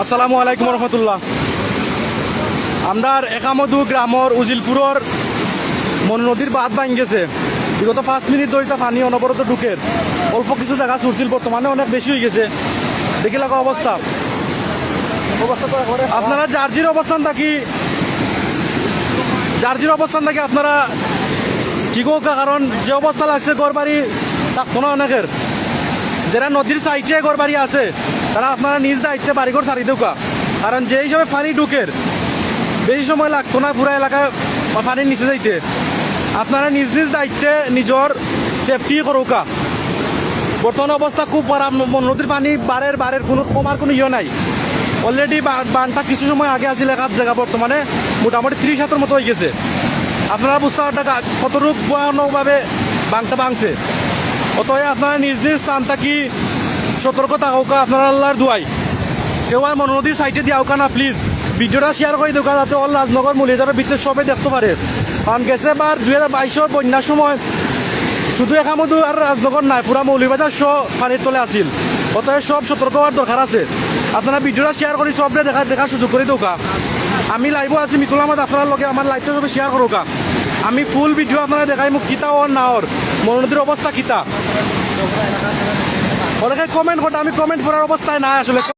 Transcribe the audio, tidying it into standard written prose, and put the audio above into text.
আসসালামু আলাইকুম রহমতুল্লাহ। আমরা একামদু গ্রামর উজিলপুরের মনু নদীর বাঁধ ভাঙি গেছে। বিগত 5 মিনিট ধরে পানি অনবরত ঢুকের অল্প কিছু জায়গা ছুটছিল, বর্তমানে অনেক বেশি হয়ে গেছে। দেখি লাগা অবস্থা আপনারা জার্জির অবস্থান থাকি আপনারা ঠিক হোক, কারণ যে অবস্থা লাগছে ঘর বাড়ি থাকতো না অনেকের। যারা নদীর সাইডে ঘর বাড়ি আছে তারা আপনারা নিজ দায়িত্বে বাড়িঘর ছাড়ি দেওয়া, কারণ যে হিসাবে পানি ঢুকের বেশি সময় লাগতো না পুরো এলাকায় পানির নিচে যাইতে। আপনারা নিজ নিজ দায়িত্বে নিজের সেফটি করুকা। বর্তমান অবস্থা খুব খারাপ, নদীর পানি বারের কোনো কমার কোনো ইয়ে নাই। অলরেডি বানটা কিছু সময় আগে আছিল এক জায়গা, বর্তমানে মোটামুটি 30 হাতের মতো হয়ে গেছে। আপনারা বুঝতে পারটা কতটুক ভয়ানকভাবে বানটা ভাঙছে। অতএব আপনারা নিজ নিজ স্থান থাকি সতর্ক থাকুকা। আপনারা আল্লাহর দোয়াই কেউ আর মনু নদীর সাইডে দিয়াউকা না, প্লিজ ভিডিওটা শেয়ার করে দেওয়া যাতে অল রাজনগর মলিয়াজারের ভিতরে সবাই দেখতে পারে। কারণ গেছে বার 2022 বন্যার সময় শুধু একামদু আর রাজনগর নাই, পুরা মৌলিবাজার সহ পানির তলে আছিল। অতএব সব সতর্ক হওয়ার দরকার আছে। আপনারা ভিডিওটা শেয়ার করে সবরে দেখার সুযোগ করে দেওয়া। আমি লাইভও আছি মিতুল আহমদ, আপনার লগে আমার লাইভটা সবাই শেয়ার করোকা। আমি ফুল ভিডিও আপনারা দেখাই মুখ কিতা ওর না ওর মনু নদীর অবস্থা কিতা। অনেকে কমেন্ট করতে, আমি কমেন্ট করার অবস্থায় নাই আসলে।